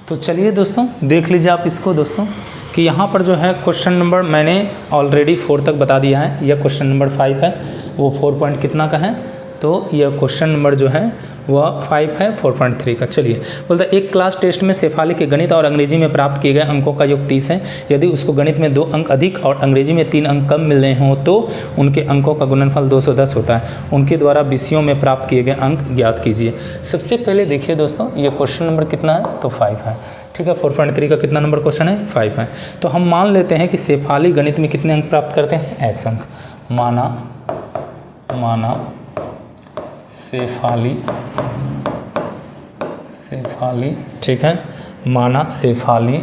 तो चलिए दोस्तों देख लीजिए आप इसको दोस्तों कि यहाँ पर जो है क्वेश्चन नंबर मैंने ऑलरेडी 4 तक बता दिया है। यह क्वेश्चन नंबर 5 है, वो 4 पॉइंट कितना का है, तो यह क्वेश्चन नंबर जो है वह 5 है 4.3 का। चलिए बोलता है एक क्लास टेस्ट में शेफाली के गणित और अंग्रेजी में प्राप्त किए गए अंकों का योग 30 है। यदि उसको गणित में 2 अंक अधिक और अंग्रेजी में 3 अंक कम मिल रहे हों तो उनके अंकों का गुणनफल 210 होता है। उनके द्वारा विषयों में प्राप्त किए गए अंक ज्ञात कीजिए। सबसे पहले देखिए दोस्तों ये क्वेश्चन नंबर कितना है, तो 5 है। ठीक है, 4.3 का कितना नंबर क्वेश्चन है, 5 है। तो हम मान लेते हैं कि शेफाली गणित में कितने अंक प्राप्त करते हैं, x अंक। माना शेफाली, ठीक है, माना शेफाली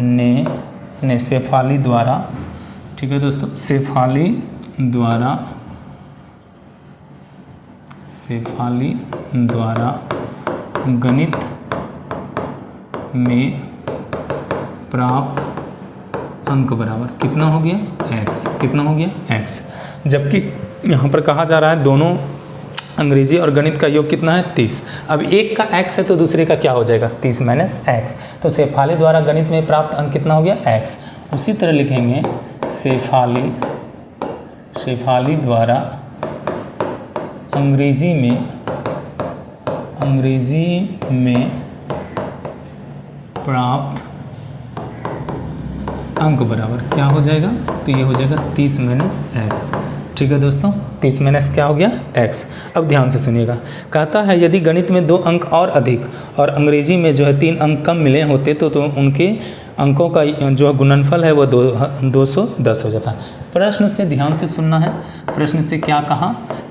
ने शेफाली द्वारा, ठीक है दोस्तों, शेफाली द्वारा गणित में प्राप्त अंक बराबर कितना हो गया, x। कितना हो गया, x। जबकि यहाँ पर कहा जा रहा है दोनों अंग्रेजी और गणित का योग कितना है, 30। अब एक का x है तो दूसरे का क्या हो जाएगा, 30 माइनस x। तो शेफाली द्वारा गणित में प्राप्त अंक कितना हो गया, x। उसी तरह लिखेंगे शेफाली द्वारा अंग्रेजी में प्राप्त अंक बराबर क्या हो जाएगा, तो ये हो जाएगा 30 माइनस x। ठीक है दोस्तों, 30 माइनस क्या हो गया, x। अब ध्यान से सुनिएगा, कहता है यदि गणित में 2 अंक और अधिक और अंग्रेजी में जो है 3 अंक कम मिले होते तो उनके अंकों का जो गुणनफल है वो 210 हो जाता है। प्रश्न से ध्यान से सुनना है। प्रश्न से क्या कहा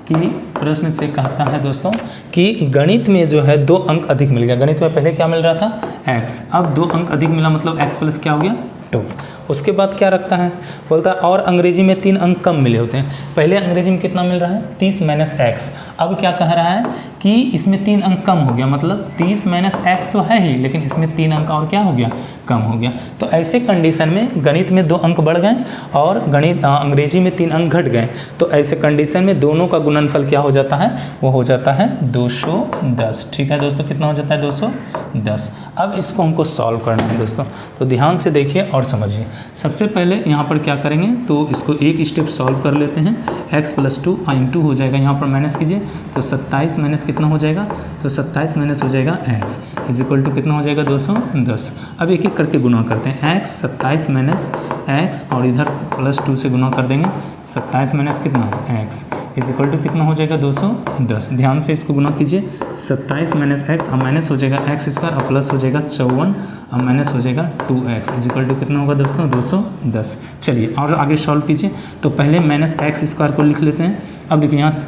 कि प्रश्न से कहता है दोस्तों कि गणित में जो है 2 अंक अधिक मिल गया। गणित में पहले क्या मिल रहा था, x। अब 2 अंक अधिक मिला मतलब x प्लस क्या हो गया, 2। उसके बाद क्या रखता है, बोलता है और अंग्रेजी में 3 अंक कम मिले होते हैं। पहले अंग्रेजी में कितना मिल रहा है, 30 माइनस x। अब क्या कह रहा है कि इसमें 3 अंक कम हो गया, मतलब 30 माइनस x तो है ही, लेकिन इसमें 3 अंक और क्या हो गया, कम हो गया। तो ऐसे कंडीशन में गणित में 2 अंक बढ़ गए और अंग्रेजी में 3 अंक घट गए। तो ऐसे कंडीशन में दोनों का गुणनफल क्या हो जाता है, वो हो जाता है 210। ठीक है दोस्तों, कितना हो जाता है, 210। अब इसको हमको सॉल्व करना है दोस्तों, तो ध्यान से देखिए और समझिए। सबसे पहले यहाँ पर क्या करेंगे, तो इसको एक स्टेप सॉल्व कर लेते हैं। x + 2 इंटू हो जाएगा, यहाँ पर माइनस कीजिए तो 27 माइनस कितना हो जाएगा, तो 27 माइनस हो जाएगा x इक्वल टू कितना हो जाएगा, 210। अब एक एक करके गुना करते हैं, x 27 माइनस x और इधर +2 से गुना कर देंगे। 27 माइनस कितना, x इक्वल टू कितना हो जाएगा, 210। ध्यान से इसको गुना कीजिए, 27 माइनस x और माइनस हो जाएगा x² और प्लस हो जाएगा 54 और माइनस हो जाएगा 2x इक्वल टू कितना होगा दोस्तों, 210। चलिए और आगे सॉल्व कीजिए। तो पहले माइनस x² को लिख लेते हैं। अब देखिए यहाँ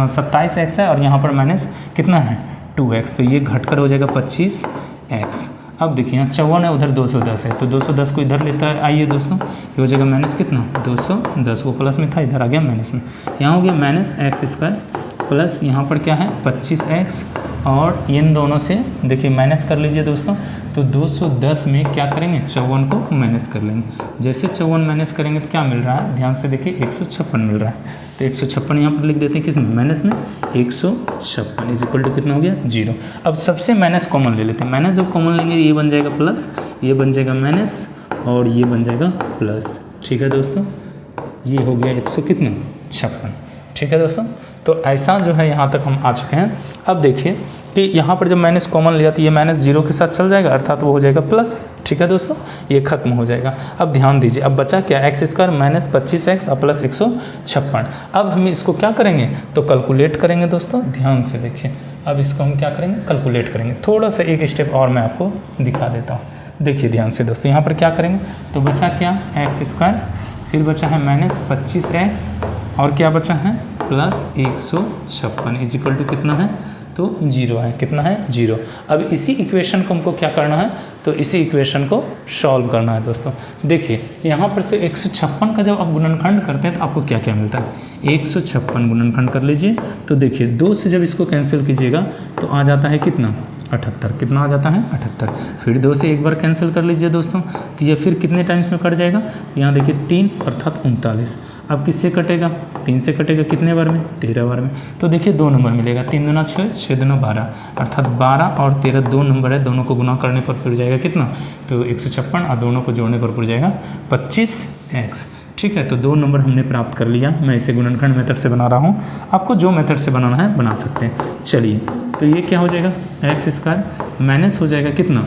27x है और यहाँ पर माइनस कितना है, 2x, तो ये घटकर हो जाएगा 25x। अब देखिए यहाँ 54 है, उधर 210 है, तो 210 को इधर लेता है, आइए दोस्तों, ये हो जाएगा माइनस कितना, 210। वो प्लस में था, इधर आ गया माइनस में। यहाँ हो गया माइनस x² प्लस यहाँ पर क्या है 25x, और इन दोनों से देखिए माइनस कर लीजिए दोस्तों। तो 210 में क्या करेंगे, 54 को माइनस कर लेंगे। जैसे 54 माइनस करेंगे तो क्या मिल रहा है, ध्यान से देखिए 156 मिल रहा है। तो 156 यहाँ पर लिख देते हैं, किस में, माइनस में, 156 इक्वल टू कितना हो गया, 0। अब सबसे माइनस कॉमन ले लेते हैं। माइनस जब कॉमन लेंगे ये बन जाएगा प्लस, ये बन जाएगा माइनस और ये बन जाएगा प्लस। ठीक है दोस्तों, ये हो गया 156। ठीक है दोस्तों, तो ऐसा जो है यहाँ तक हम आ चुके हैं। अब देखिए कि यहाँ पर जब माइनस कॉमन लिया तो ये माइनस 0 के साथ चल जाएगा, अर्थात वो हो जाएगा प्लस। ठीक है दोस्तों, ये खत्म हो जाएगा। अब ध्यान दीजिए, अब बचा क्या, x² माइनस 25x और प्लस 156। अब हम इसको क्या करेंगे, तो कैलकुलेट करेंगे दोस्तों। ध्यान से देखिए, अब इसको हम क्या करेंगे, कैलकुलेट करेंगे। थोड़ा सा एक स्टेप और मैं आपको दिखा देता हूँ। देखिए ध्यान से दोस्तों, यहाँ पर क्या करेंगे, तो बचा क्या, x², फिर बचा है माइनस 25x और क्या बचा है, प्लस 156 इक्वल टू कितना है, तो 0 है। कितना है, 0। अब इसी इक्वेशन को हमको क्या करना है, तो इसी इक्वेशन को सॉल्व करना है दोस्तों। देखिए यहाँ पर से 156 का जब आप गुणनखंड करते हैं तो आपको क्या क्या मिलता है, 156 गुणनखंड कर लीजिए। तो देखिए 2 से जब इसको कैंसिल कीजिएगा तो आ जाता है कितना, 78। कितना आ जाता है, 78। फिर 2 से एक बार कैंसिल कर लीजिए दोस्तों, तो ये फिर कितने टाइम्स में कट जाएगा, यहाँ देखिए 3 अर्थात 39। अब किससे कटेगा, 3 से कटेगा, कितने बार में, 13 बार में। तो देखिए 2 नंबर मिलेगा, 3 दूना 6, 6 दूना 12, अर्थात 12 और 13 2 नंबर है, दोनों को गुना करने पर पड़ जाएगा कितना, तो 156, और दोनों को जोड़ने पर पड़ जाएगा 25x। ठीक है, तो 2 नंबर हमने प्राप्त कर लिया। मैं इसे गुणनखंड मेथड से बना रहा हूँ, आपको जो मेथड से बनाना है बना सकते हैं। चलिए, तो ये क्या हो जाएगा, x² माइनस हो जाएगा कितना,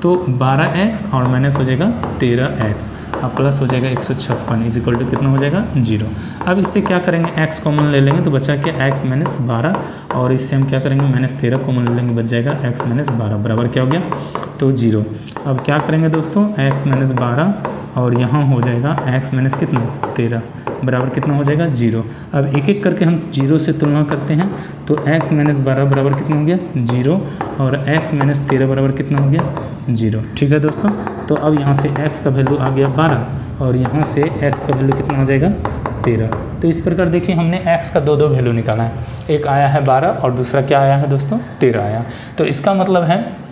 तो 12x और माइनस हो जाएगा 13x, अब प्लस हो जाएगा 156 इज इक्वल टू कितना हो जाएगा 0। अब इससे क्या करेंगे, x कॉमन ले लेंगे तो बचा क्या x माइनस 12, और इससे हम क्या करेंगे माइनस 13 कॉमन ले लेंगे, बच जाएगा x माइनस 12 बराबर क्या हो गया, तो 0। अब क्या करेंगे दोस्तों, x माइनस 12 और यहाँ हो जाएगा x माइनस कितना 13 बराबर कितना हो जाएगा 0। अब एक एक करके हम 0 से तुलना करते हैं, तो x माइनस 12 बराबर कितना हो गया 0, और x माइनस 13 बराबर कितना हो गया 0। ठीक है दोस्तों, तो अब यहाँ से x का वैल्यू आ गया 12, और यहाँ से x का वैल्यू कितना हो जाएगा 13। तो इस प्रकार देखिए हमने x का दो वैल्यू निकाला है, एक आया है 12 और दूसरा क्या आया है दोस्तों 13 आया। तो इसका मतलब है,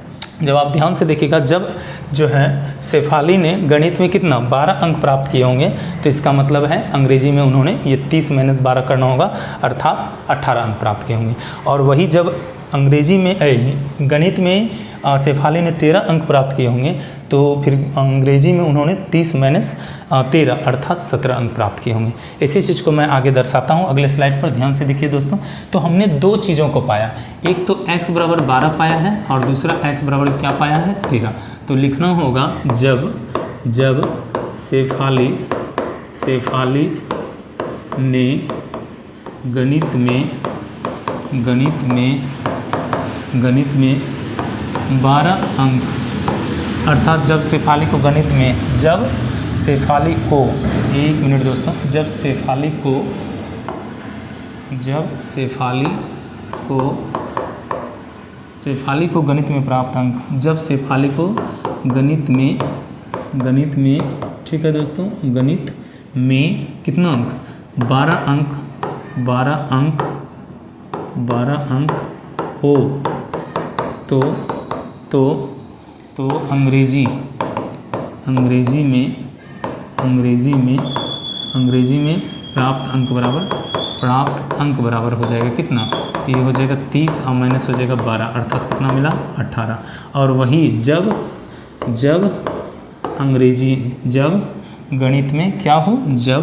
जब आप ध्यान से देखिएगा, जब जो है शेफाली ने गणित में कितना 12 अंक प्राप्त किए होंगे, तो इसका मतलब है अंग्रेजी में उन्होंने ये 30 माइनस 12 करना होगा, अर्थात 18 अंक प्राप्त किए होंगे। और वही जब अंग्रेजी में गणित में शेफाली ने 13 अंक प्राप्त किए होंगे, तो फिर अंग्रेजी में उन्होंने 30 माइनस 13 अर्थात 17 अंक प्राप्त किए होंगे। इसी चीज़ को मैं आगे दर्शाता हूँ अगले स्लाइड पर, ध्यान से देखिए दोस्तों। तो हमने 2 चीज़ों को पाया, एक तो x बराबर 12 पाया है और दूसरा x बराबर क्या पाया है 13। तो लिखना होगा जब शेफाली ने गणित में 12 अंक, अर्थात जब शेफाली को गणित में, जब शेफाली को, एक मिनट दोस्तों, जब शेफाली को गणित में प्राप्त अंक, जब शेफाली को गणित में ठीक है दोस्तों, गणित में कितना अंक 12 अंक हो, तो अंग्रेजी में प्राप्त अंक बराबर हो जाएगा कितना, ये हो जाएगा 30 और माइनस हो जाएगा 12, अर्थात कितना मिला 18। और वही जब गणित में क्या हो, जब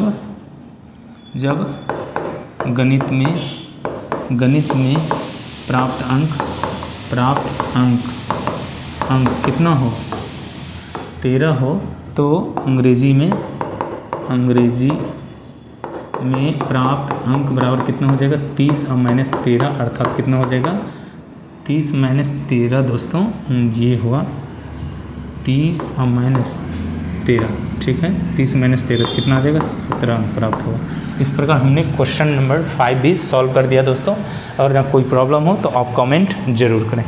गणित में प्राप्त अंक कितना हो 13 हो, तो अंग्रेजी में प्राप्त अंक बराबर कितना हो जाएगा 30 और माइनस 13, अर्थात कितना हो जाएगा 30 माइनस 13 दोस्तों, ये हुआ 30 और माइनस 13। ठीक है, 30 माइनस 13 कितना आ जाएगा 17 अंक प्राप्त होगा। इस प्रकार हमने क्वेश्चन नंबर 5 भी सॉल्व कर दिया दोस्तों। और जहाँ कोई प्रॉब्लम हो तो आप कमेंट जरूर करें।